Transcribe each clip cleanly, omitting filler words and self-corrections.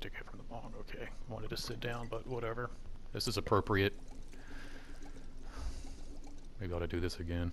ticket from the bong. Okay, wanted to sit down, but whatever. This is appropriate. Maybe I ought to do this again.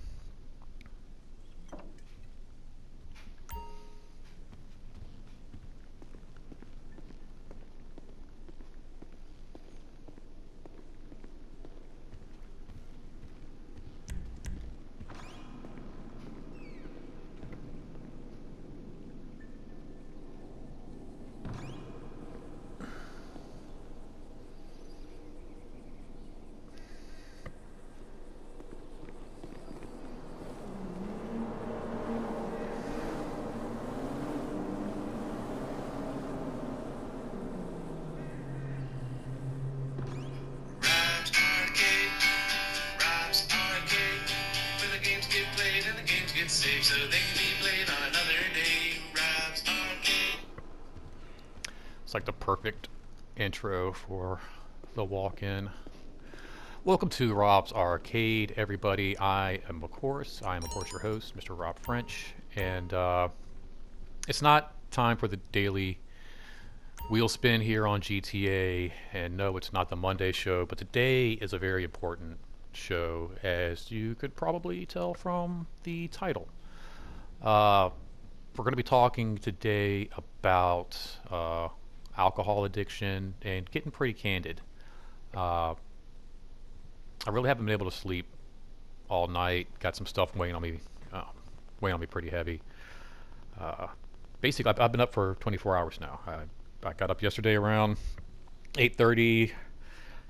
Rhymes Arcade, Rhymes Arcade, where the games get played and the games get saved so they can be played on another day. Rhymes Arcade. It's like the perfect intro for the walk-in. Welcome to Rob's Arcade, everybody. I am, of course, your host, Mr. Rob French, and it's not time for the daily wheel spin here on GTA. And no, it's not the Monday show, but today is a very important show, as you could probably tell from the title. Uh, we're going to be talking today about alcohol addiction and getting pretty candid. Uh, I really haven't been able to sleep all night. Got some stuff uh, weighing on me pretty heavy. Uh, Basically, I've been up for 24 hours now. I got up yesterday around 8:30,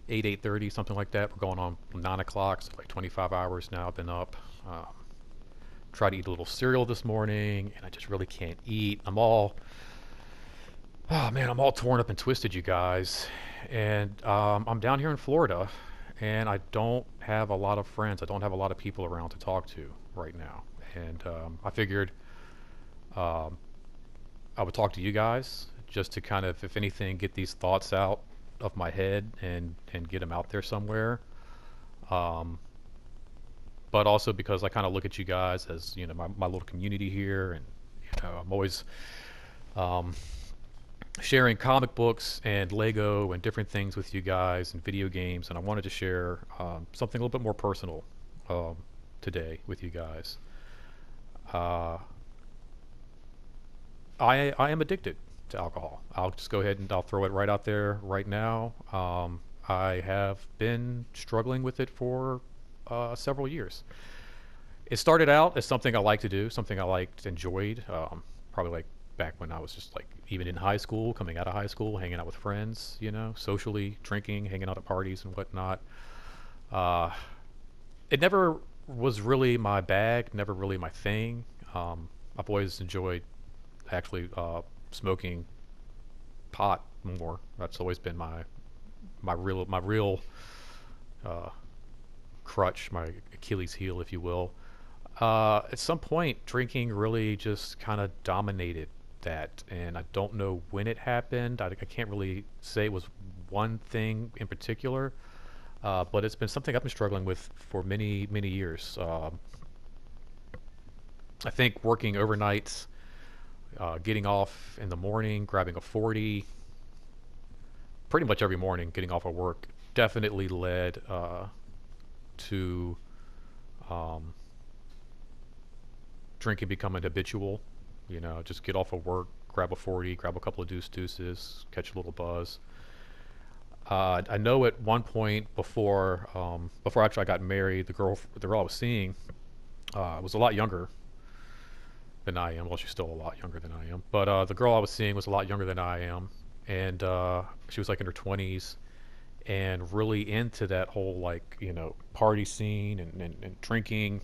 8:30, something like that. We're going on 9 o'clock, so like 25 hours now I've been up. Tried to eat a little cereal this morning, and I just really can't eat. Oh man, I'm all torn up and twisted, you guys. And I'm down here in Florida, and I don't have a lot of friends. I don't have a lot of people around to talk to right now. And I figured um, I would talk to you guys just to kind of, if anything, get these thoughts out of my head and get them out there somewhere. Um, but also because I kind of look at you guys as, my little community here, and I'm always um, sharing comic books and Lego and different things with you guys and video games, and I wanted to share something a little bit more personal um, today with you guys. Uh, I am addicted to alcohol. I'll just go ahead and I'll throw it right out there right now. I have been struggling with it for several years. It started out as something I liked to do, something I liked, enjoyed. Probably like back when I was just like even in high school, coming out of high school, hanging out with friends, socially drinking, hanging out at parties and whatnot. Uh, it never was really my bag, never really my thing. I've always enjoyed actually smoking pot more. That's always been my real uh, crutch, my Achilles heel, if you will. At some point, drinking really just kind of dominated that, and I don't know when it happened. I can't really say it was one thing in particular, but it's been something I've been struggling with for many, many years. I think working overnights, getting off in the morning, grabbing a 40, pretty much every morning, getting off of work, definitely led to um, drinking becoming habitual. Just get off of work, grab a 40, grab a couple of deuces, catch a little buzz. I know at one point before actually I got married, the girl I was seeing was a lot younger than I am. Well, she's still a lot younger than I am, but the girl I was seeing was a lot younger than I am, and she was like in her 20s and really into that whole like party scene and drinking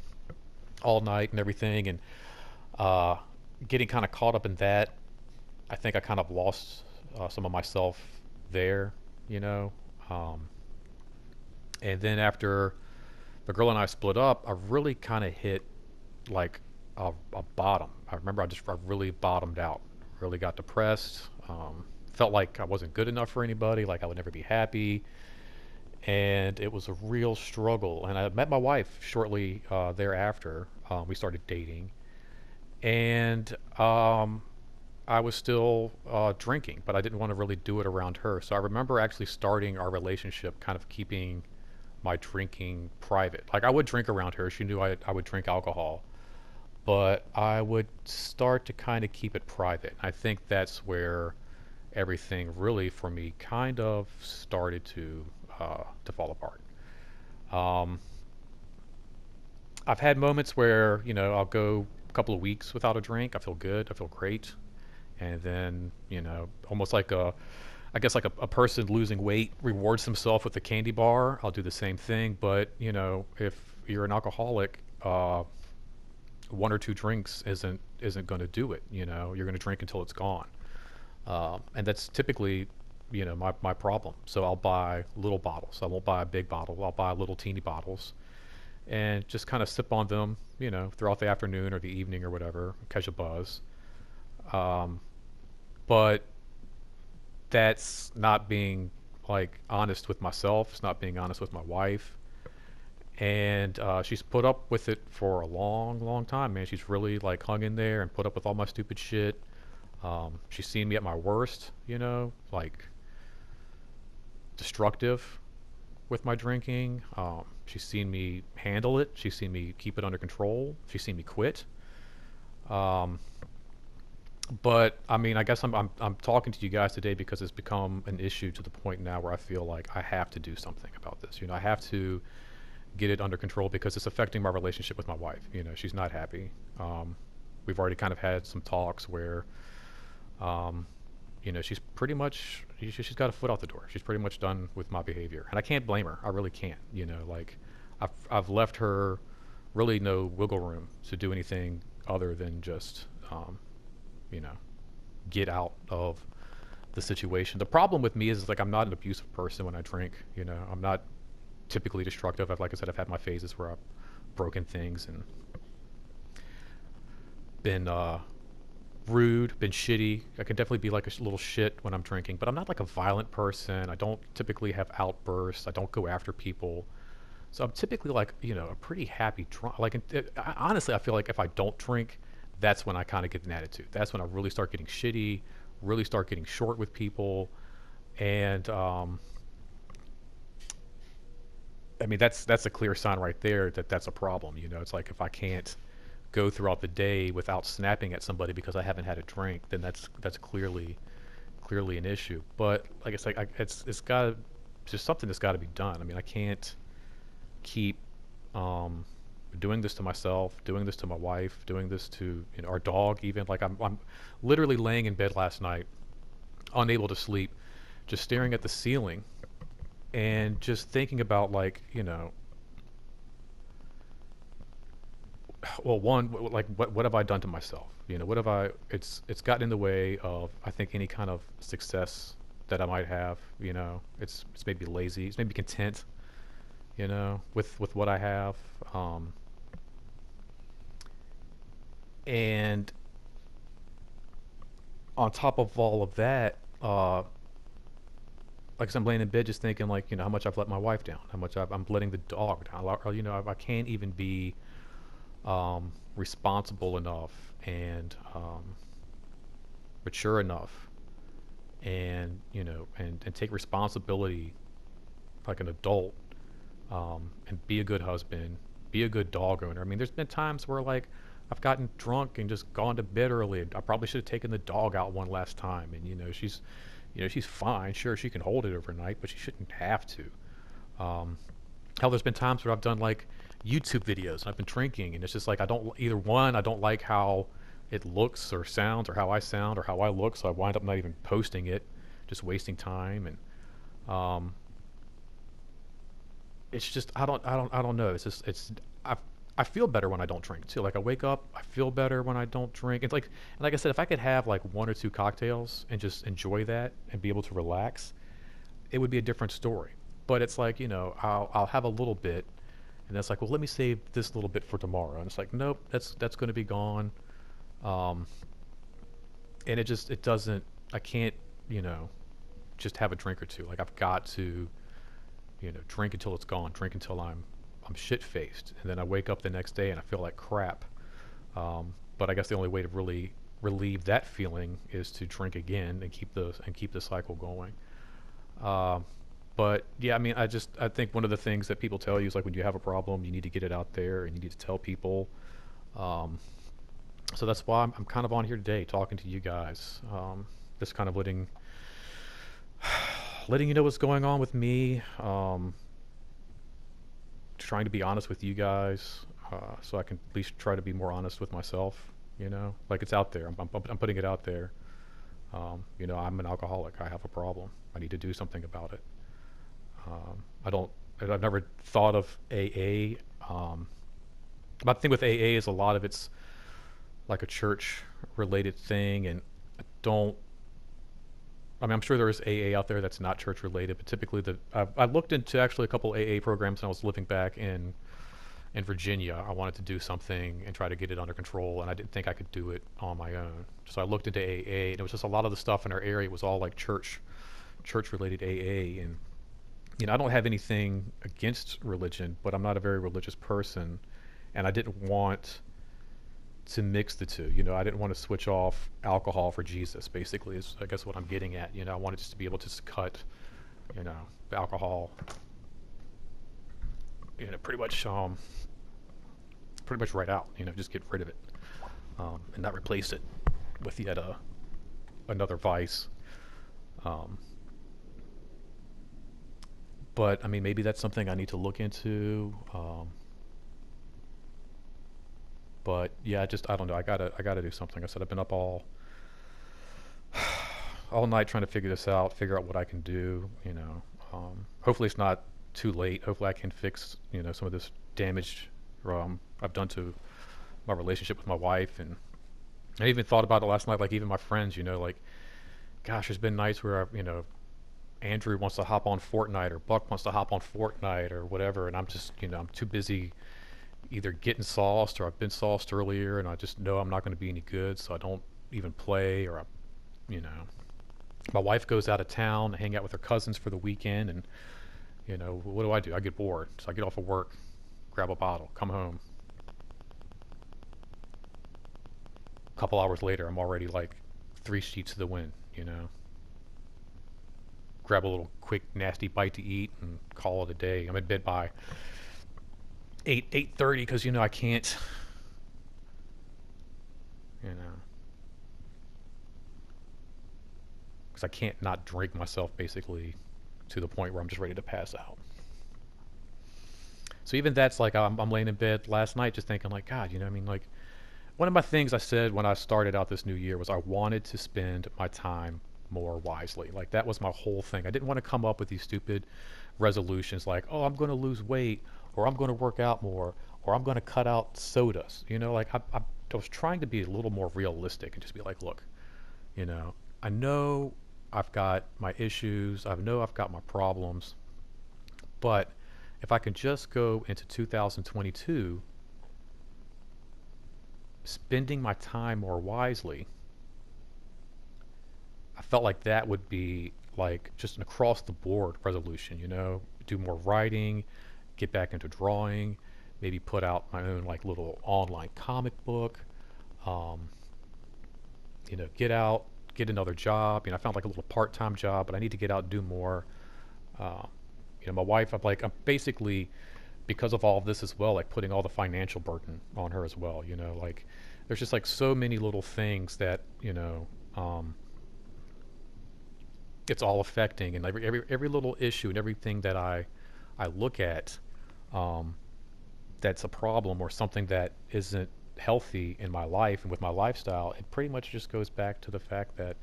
all night and everything, and uh, getting kind of caught up in that. I think I kind of lost some of myself there, you know. Um, and then after the girl and I split up, I really kind of hit like a bottom. I remember I really bottomed out, really got depressed. Felt like I wasn't good enough for anybody, like I would never be happy, and it was a real struggle. And I met my wife shortly thereafter. We started dating, and I was still drinking, but I didn't want to really do it around her. So I remember actually starting our relationship kind of keeping my drinking private. Like I would drink around her. She knew I would drink alcohol, but I would start to kind of keep it private. I think that's where everything really for me kind of started to fall apart. Um, I've had moments where I'll go a couple of weeks without a drink. I feel good. I feel great, and then almost like I guess like a person losing weight rewards himself with a candy bar. I'll do the same thing, but if you're an alcoholic, one or two drinks isn't going to do it. You're going to drink until it's gone, and that's typically my problem. So I'll buy little bottles. I won't buy a big bottle. I'll buy little teeny bottles and just kind of sip on them, throughout the afternoon or the evening or whatever, catch a buzz. Um, but that's not being like honest with myself. It's not being honest with my wife. And she's put up with it for a long, long time, man. She's really like hung in there and put up with all my stupid shit. She's seen me at my worst, like destructive with my drinking. She's seen me handle it. She's seen me keep it under control. She's seen me quit. Um, but I mean, I guess I'm talking to you guys today because it's become an issue to the point now where I feel like I have to do something about this. I have to get it under control because it's affecting my relationship with my wife. She's not happy. We've already kind of had some talks where, um, she's pretty much she's got a foot out the door. She's pretty much done with my behavior, and I can't blame her. I really can't. Like I've left her really no wiggle room to do anything other than just you know get out of the situation. The problem with me is like I'm not an abusive person when I drink. I'm not typically destructive. Like I said, I've had my phases where I've broken things and been rude, been shitty. I can definitely be like a little shit when I'm drinking, but I'm not like a violent person. I don't typically have outbursts. I don't go after people. So I'm typically like, a pretty happy drunk. Like, honestly, I feel like if I don't drink, that's when I kind of get an attitude. That's when I really start getting shitty, really start getting short with people. And, I mean, that's a clear sign right there that that's a problem. It's like if I can't go throughout the day without snapping at somebody because I haven't had a drink, then that's clearly an issue. But like it's like it's got just something that's got to be done. I mean, I can't keep doing this to myself, doing this to my wife, doing this to our dog. Even like I'm literally laying in bed last night, unable to sleep, just staring at the ceiling, and just thinking about like well, one, like what have I done to myself? What have I? It's gotten in the way of I think any kind of success that I might have. It's maybe lazy. It's maybe content. With what I have. And on top of all of that, like I said, I'm laying in bed just thinking like how much I've let my wife down, how much I'm letting the dog down. Or, I can't even be responsible enough and mature enough and and take responsibility like an adult, and be a good husband, be a good dog owner. I mean, there's been times where like I've gotten drunk and just gone to bed early. I probably should have taken the dog out one last time, and she's fine. Sure, she can hold it overnight, but she shouldn't have to. Hell, there's been times where I've done like YouTube videos and I've been drinking, and it's just like I don't like how it looks or sounds, or how I sound, or how I look, so I wind up not even posting it, just wasting time. And it's just I don't know. It's just I feel better when I don't drink too. Like I wake up, I feel better when I don't drink. It's like, and like I said, if I could have like one or two cocktails and just enjoy that and be able to relax, it would be a different story. But it's like I'll have a little bit, and that's like, well, let me save this little bit for tomorrow. And it's like, nope, that's going to be gone. Um, and it doesn't. I can't just have a drink or two. Like I've got to drink until it's gone. Drink until I'm shit faced, and then I wake up the next day and I feel like crap. But I guess the only way to really relieve that feeling is to drink again and keep the cycle going. Um, but yeah, I mean, I think one of the things that people tell you is like when you have a problem, you need to get it out there and you need to tell people. Um, so that's why I'm kind of on here today talking to you guys. Just kind of letting you know what's going on with me. Trying to be honest with you guys, so I can at least try to be more honest with myself. You know, like it's out there. I'm putting it out there. You know, I'm an alcoholic. I have a problem. I need to do something about it. I don't. I've never thought of AA. My thing with AA is a lot of it's like a church related thing, and I don't. I mean, I'm sure there is AA out there that's not church related, but typically I looked into actually a couple AA programs when I was living back in Virginia. I wanted to do something and try to get it under control, and I didn't think I could do it on my own. So I looked into AA, and it was just a lot of the stuff in our area was all like church related AA, and you know, I don't have anything against religion, but I'm not a very religious person, and I didn't want to mix the two. You know, I didn't want to switch off alcohol for Jesus. Basically, is I guess what I'm getting at. You know, I wanted just to be able to just cut, you know, the alcohol. You know, pretty much right out. You know, just get rid of it, and not replace it with yet another vice. Um, but I mean, maybe that's something I need to look into. But yeah, I don't know. I gotta do something. I said I've been up all night trying to figure this out, figure out what I can do. You know, hopefully it's not too late. Hopefully I can fix some of this damage I've done to my relationship with my wife. And I even thought about it last night. Like even my friends, like, gosh, there's been nights where Andrew wants to hop on Fortnite or Buck wants to hop on Fortnite or whatever, and I'm just I'm too busy either getting sauced or I've been sauced earlier, and I just know I'm not going to be any good, so I don't even play. Or you know, my wife goes out of town to hang out with her cousins for the weekend, and what do? I get bored, so I get off of work, grab a bottle, come home. A couple hours later, I'm already like 3 sheets to the wind. Grab a little quick nasty bite to eat and call it a day. I'm in bed by 8:30 because I can't you know because I can't not drink myself basically to the point where I'm just ready to pass out. So even that's like I'm laying in bed last night just thinking like, God, I mean, like, one of my things I said when I started out this new year was I wanted to spend my time more wisely. Like that was my whole thing. I didn't want to come up with these stupid resolutions like, oh, I'm going to lose weight, or I'm going to work out more, or I'm going to cut out sodas. Like I was trying to be a little more realistic and just be like, look, I know I've got my issues. I know I've got my problems, but if I can just go into 2022 spending my time more wisely, I felt like that would be like just an across the board resolution, do more writing, get back into drawing, maybe put out my own like little online comic book, um, get out, get another job. I found like a little part-time job, but I need to get out and do more. Uh, my wife, I'm basically, because of all of this as well, like putting all the financial burden on her as well. Like there's just like so many little things that um, it's all affecting, and every little issue and everything that I look at, um, that's a problem or something that isn't healthy in my life and with my lifestyle. It pretty much just goes back to the fact that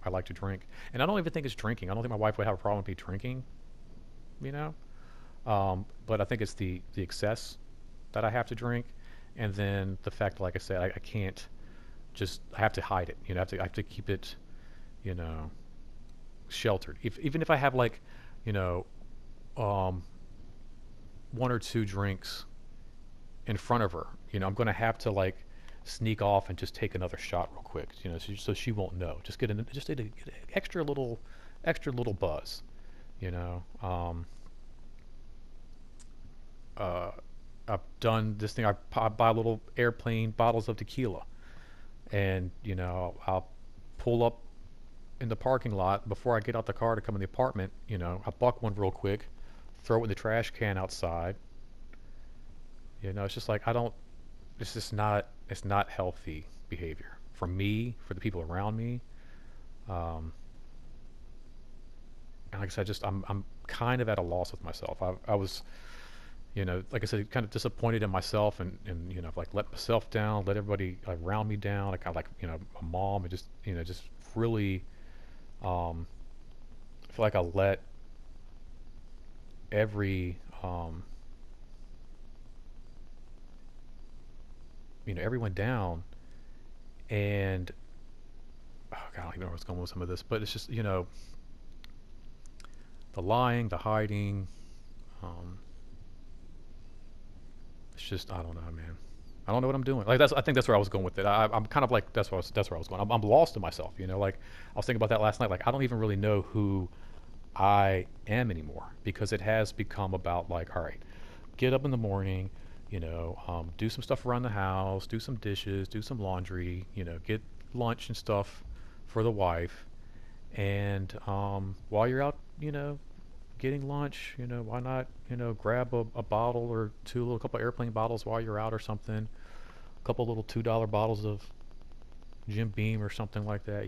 I like to drink, and I don't even think it's drinking. I don't think my wife would have a problem with me drinking, but I think it's the excess that I have to drink, and then the fact, like I said, I can't just, I have to hide it. I have to keep it, you know, sheltered. Even if I have like, you know, um, one or two drinks in front of her, I'm going to have to like sneak off and just take another shot real quick, so she won't know. Just get an extra little buzz, you know. Uh, I've done this thing. I buy little airplane bottles of tequila. and I'll pull up in the parking lot before I get out the car to come in the apartment. I buck one real quick, throw it in the trash can outside. It's just like I don't. It's just not. It's not healthy behavior for me, for the people around me. Um, and like I said, just I'm kind of at a loss with myself. I was, like I said, kind of disappointed in myself, and like let myself down, let everybody around me down. I kind of like a mom, and just really um, feel like I let every everyone down. And oh God, I don't even know where it's going with some of this, but it's just the lying, the hiding. Um, it's just I don't know, man. I don't know what I'm doing. Like I think that's where I was going with it. I'm kind of like that's where I was going. I'm lost in myself. Like I was thinking about that last night. Like I don't even really know who I am anymore because it has become about like, all right, get up in the morning, do some stuff around the house, do some dishes, do some laundry, get lunch and stuff for the wife, and while you're out, getting lunch, why not, grab a bottle or two, a little couple of airplane bottles while you're out or something, a couple little $2 bottles of Jim Beam or something like that.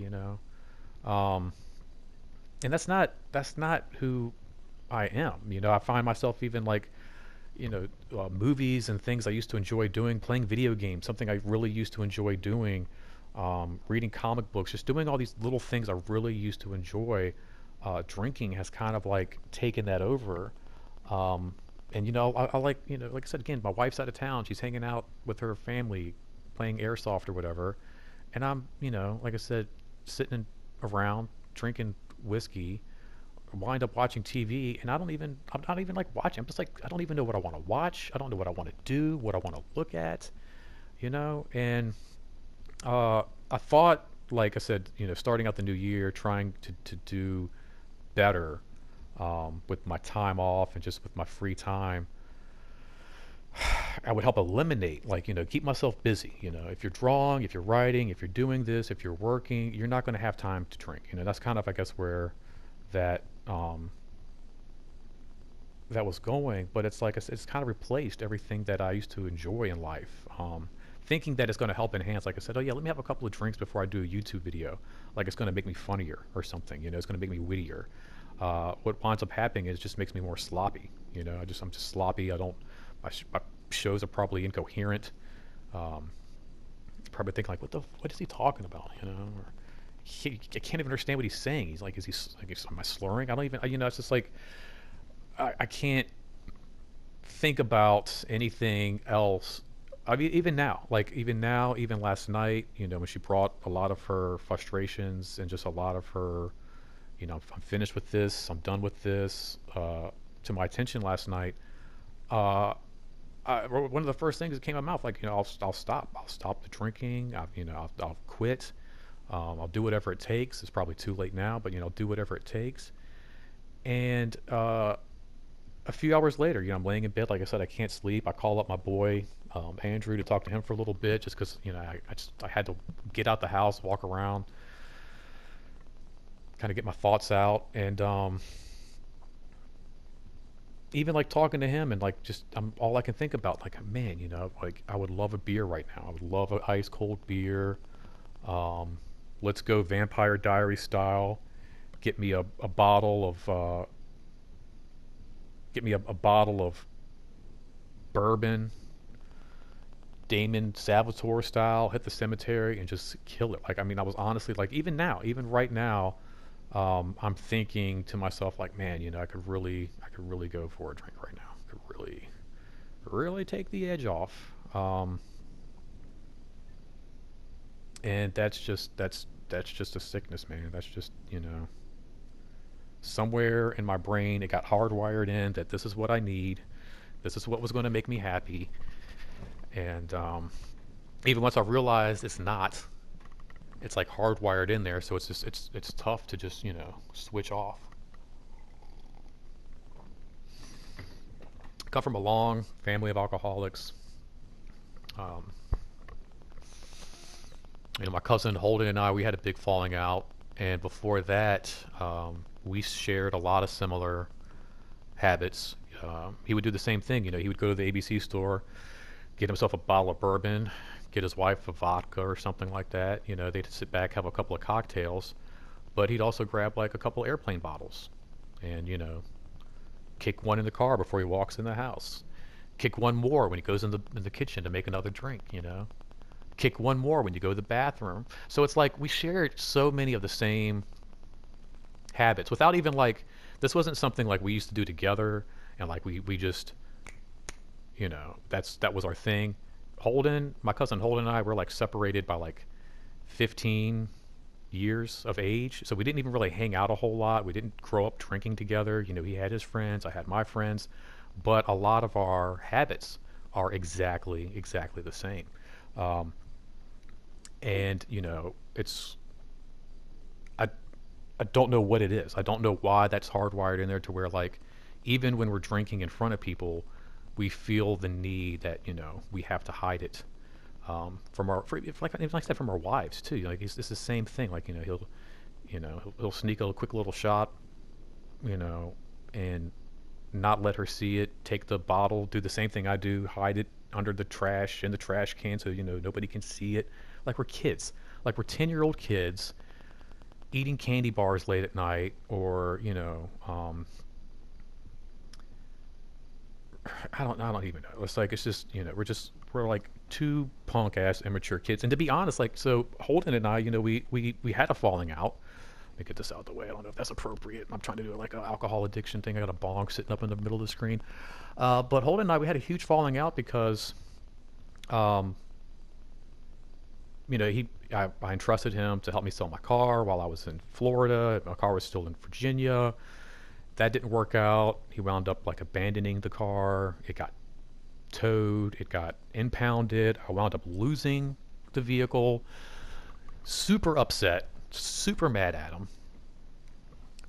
Um, and that's not who I am. I find myself even like movies and things I used to enjoy doing, playing video games, something I really used to enjoy doing, reading comic books, just doing all these little things I really used to enjoy. Drinking has kind of like taken that over. Um, and I like like I said again, my wife's out of town. She's hanging out with her family, playing airsoft or whatever, and I'm like I said, sitting around drinking whiskey, wind up watching TV, and I'm not even like watching. I'm just like I don't even know what I want to watch. I don't know what I want to do, what I want to look at, and I thought, like I said, starting out the new year, trying to do better with my time off and just with my free time. I would help eliminate, like, keep myself busy. If you're drawing, if you're writing, if you're doing this, if you're working, you're not going to have time to drink. That's kind of, I guess, where that that was going. But it's like it's kind of replaced everything that I used to enjoy in life. Thinking that it's going to help enhance, like I said, oh yeah, let me have a couple of drinks before I do a YouTube video. Like it's going to make me funnier or something. It's going to make me wittier. What winds up happening is it just makes me more sloppy. I'm just sloppy. I don't. My shows are probably incoherent. Um, Probably think like, what is he talking about? Or I can't even understand what he's saying. He's like, am I slurring? I don't even. It's just like I can't think about anything else. I mean, even now, even last night, when she brought a lot of her frustrations and just a lot of her, I'm finished with this, I'm done with this, to my attention last night. Uh, One of the first things that came out of my mouth, like, I'll stop. I'll stop the drinking. I'll quit. I'll do whatever it takes. It's probably too late now, but, I'll do whatever it takes. And a few hours later, I'm laying in bed. Like I said, I can't sleep. I call up my boy, Andrew, to talk to him for a little bit, just because I had to get out the house, walk around, kind of get my thoughts out, and even like talking to him and like just all I can think about, like, man, like I would love a beer right now. I would love an ice cold beer. Um, let's go Vampire Diary style. Get me a bottle of a bottle of bourbon, Damon Salvatore style, hit the cemetery and just kill it. Like, I mean, I was honestly like, even now, even right now, I'm thinking to myself, like, man, I could really go for a drink right now. I could really, really take the edge off. And that's just a sickness, man. That's just, somewhere in my brain, it got hardwired in that this is what I need. This is what was going to make me happy. And even once I realized it's not, it's like hardwired in there. So it's just it's tough to just switch off. I come from a long family of alcoholics. Um, My cousin Holden and I, we had a big falling out, and before that, we shared a lot of similar habits. He would do the same thing. He would go to the ABC store, get himself a bottle of bourbon, get his wife a vodka or something like that. They'd sit back, have a couple of cocktails, but he'd also grab like a couple airplane bottles and, kick one in the car before he walks in the house. Kick one more when he goes in the kitchen to make another drink, Kick one more when you go to the bathroom. So it's like we shared so many of the same habits without even like, this wasn't something like we used to do together and like we just, that was our thing. My cousin Holden and I were like separated by like 15 years of age. So we didn't even really hang out a whole lot. We didn't grow up drinking together. He had his friends, I had my friends, but a lot of our habits are exactly the same. Um, and it's I I don't know what it is. I don't know why that's hardwired in there to where like even when we're drinking in front of people, we feel the need that we have to hide it from like I said, from our wives too. Like it's the same thing. Like he'll sneak a quick little shot, and not let her see it. Take the bottle, do the same thing I do, hide it under the trash in the trash can so nobody can see it. Like we're kids, like we're 10-year-old kids eating candy bars late at night, or I don't even know. It's like it's just we're like two punk ass immature kids. And to be honest, like so Holden and I, we had a falling out. Let me get this out the way. I don't know if that's appropriate. I'm trying to do like an alcohol addiction thing. I got a bong sitting up in the middle of the screen. But Holden and I, we had a huge falling out because, um, I entrusted him to help me sell my car while I was in Florida. My car was still in Virginia. That didn't work out. He wound up like abandoning the car. It got towed. It got impounded. I wound up losing the vehicle. Super upset. Super mad at him.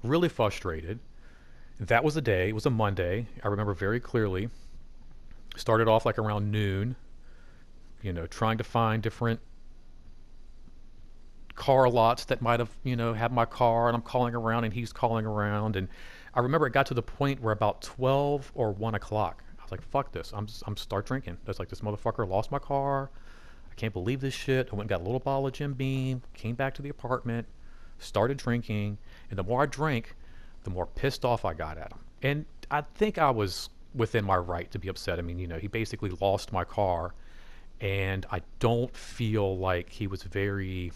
Really frustrated. That was a day. It was a Monday. I remember very clearly. Started off like around noon. Trying to find different car lots that might have, had my car, and I'm calling around and he's calling around. And I remember it got to the point where about 12 or 1 o'clock, I was like, fuck this. I'm start drinking. That's like, this motherfucker lost my car. I can't believe this shit. I went and got a little bottle of Jim Beam, came back to the apartment, started drinking. And the more I drank, the more pissed off I got at him. And I think I was within my right to be upset. I mean, he basically lost my car. And I don't feel like he was very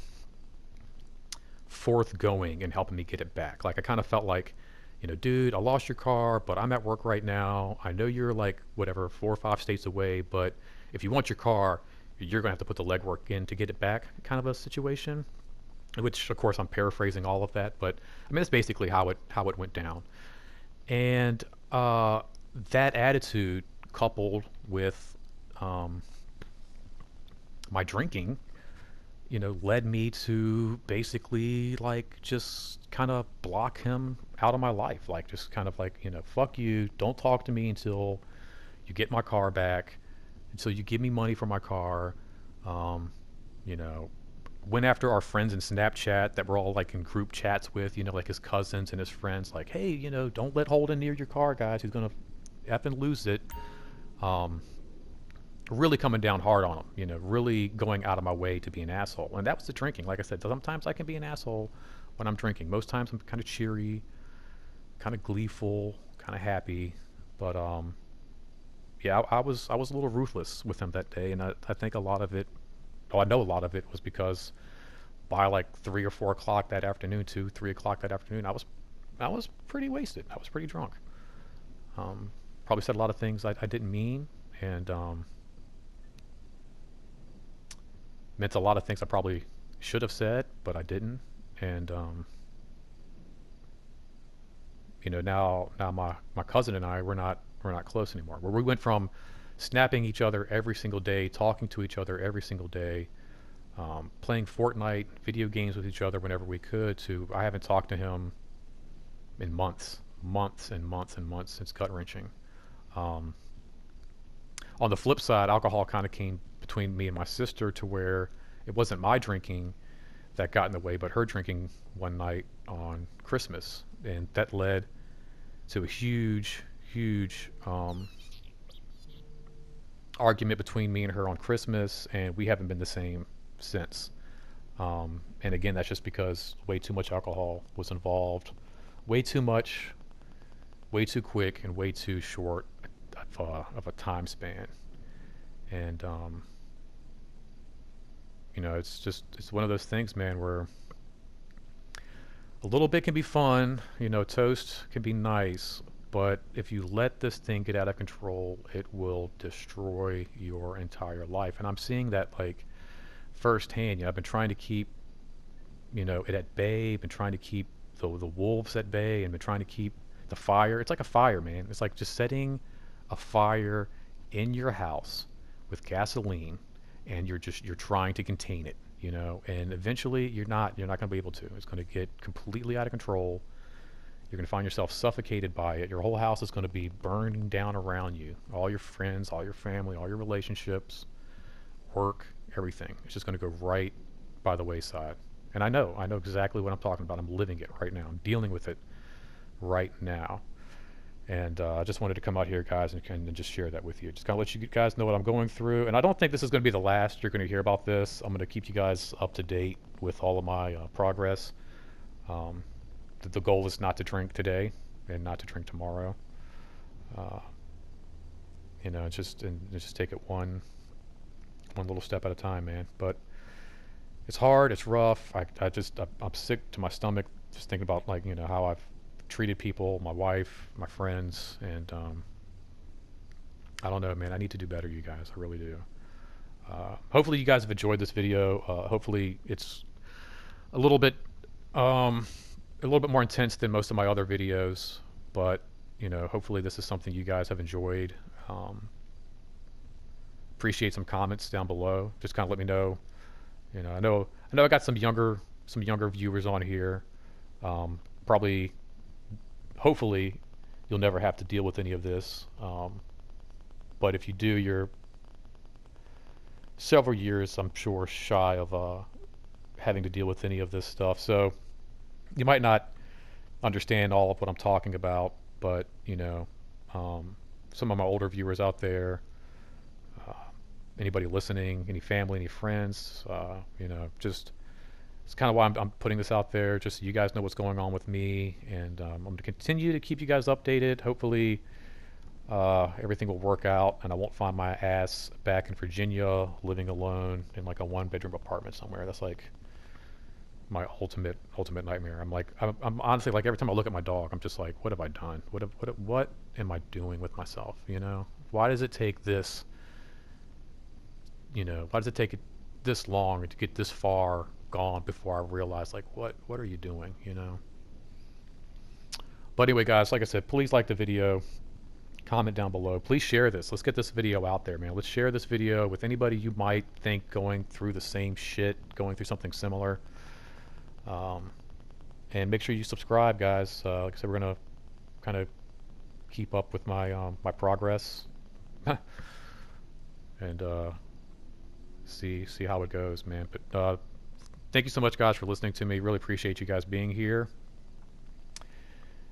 forthgoing in helping me get it back. Like I kind of felt like, dude, I lost your car, but I'm at work right now. I know you're like whatever 4 or 5 states away, but if you want your car, you're gonna have to put the legwork in to get it back, kind of a situation. Which, of course, I'm paraphrasing all of that, but I mean that's basically how it went down. And that attitude, coupled with um, my drinking, led me to basically like just kind of block him out of my life. Like just kind of like, fuck you. Don't talk to me until you get my car back, until you give me money for my car. Um, you know, Went after our friends in Snapchat that we're all like in group chats with, like his cousins and his friends, like, hey, don't let Holden near your car, guys. He's gonna effing lose it. Um, really coming down hard on him, really going out of my way to be an asshole. And that was the drinking. Like I said, sometimes I can be an asshole when I'm drinking. Most times I'm kind of cheery, kind of gleeful, kind of happy. But yeah, I was a little ruthless with him that day, and I think a lot of it, oh, I know a lot of it was because by like 3 or 4 o'clock that afternoon, 2, 3 o'clock that afternoon, I was pretty wasted. I was pretty drunk. Probably said a lot of things I didn't mean, and meant a lot of things I probably should have said, but I didn't. And now my cousin and I, we're not close anymore. Where we went from snapping each other every single day, talking to each other every single day, playing Fortnite, video games with each other whenever we could, to I haven't talked to him in months and months and months since gut wrenching. Um, on the flip side, alcohol kind of came between me and my sister to where it wasn't my drinking that got in the way, but her drinking one night on Christmas, and that led to a huge argument between me and her on Christmas, and we haven't been the same since. And again, that's just because way too much alcohol was involved, way too much, way too quick, and way too short of a time span. And it's one of those things, man, where a little bit can be fun, toast can be nice, but if you let this thing get out of control, it will destroy your entire life. And I'm seeing that like firsthand. I've been trying to keep, it at bay, been trying to keep the wolves at bay, and been trying to keep the fire. It's like a fire, man. It's like just setting a fire in your house with gasoline, and you're trying to contain it, and eventually you're not going to be able to. It's going to get completely out of control. You're going to find yourself suffocated by it. Your whole house is going to be burning down around you. All your friends, all your family, all your relationships, work, everything. It's just going to go right by the wayside. And I know exactly what I'm talking about. I'm living it right now. I'm dealing with it right now. And I just wanted to come out here, guys, and just share that with you. Just kind of let you guys know what I'm going through. And I don't think this is going to be the last you're going to hear about this. I'm going to keep you guys up to date with all of my progress. The goal is not to drink today and not to drink tomorrow. Just take it one little step at a time, man. But it's hard. It's rough. I'm sick to my stomach just thinking about how I've treated people, my wife, my friends, and I don't know, man. I need to do better, you guys. I really do. Hopefully you guys have enjoyed this video. Hopefully it's a little bit more intense than most of my other videos, but hopefully this is something you guys have enjoyed. Appreciate some comments down below. Just kind of let me know. I know I got some younger viewers on here. Probably, hopefully, you'll never have to deal with any of this. But if you do, you're several years, I'm sure, shy of having to deal with any of this stuff. So you might not understand all of what I'm talking about, but some of my older viewers out there, anybody listening, any family, any friends, just it's kind of why I'm putting this out there, just so you guys know what's going on with me, and I'm going to continue to keep you guys updated. Hopefully everything will work out, and I won't find my ass back in Virginia living alone in like a 1-bedroom apartment somewhere. That's like my ultimate nightmare. I'm honestly, like, every time I look at my dog, I'm just like, what have I done? What am I doing with myself? Why does it take this? Why does it take it this long to get this far gone before I realize, like, what are you doing? But anyway, guys, like I said, please like the video, comment down below, please share this. Let's get this video out there, man. Let's share this video with anybody you might think going through the same shit, going through something similar. And make sure you subscribe, guys. Like I said, we're gonna kind of keep up with my my progress and see how it goes, man. But thank you so much, guys, for listening to me. Really appreciate you guys being here.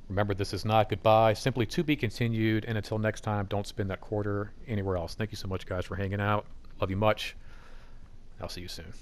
Remember, this is not goodbye, simply to be continued. And until next time, don't spend that quarter anywhere else. Thank you so much, guys, for hanging out. Love you much. I'll see you soon.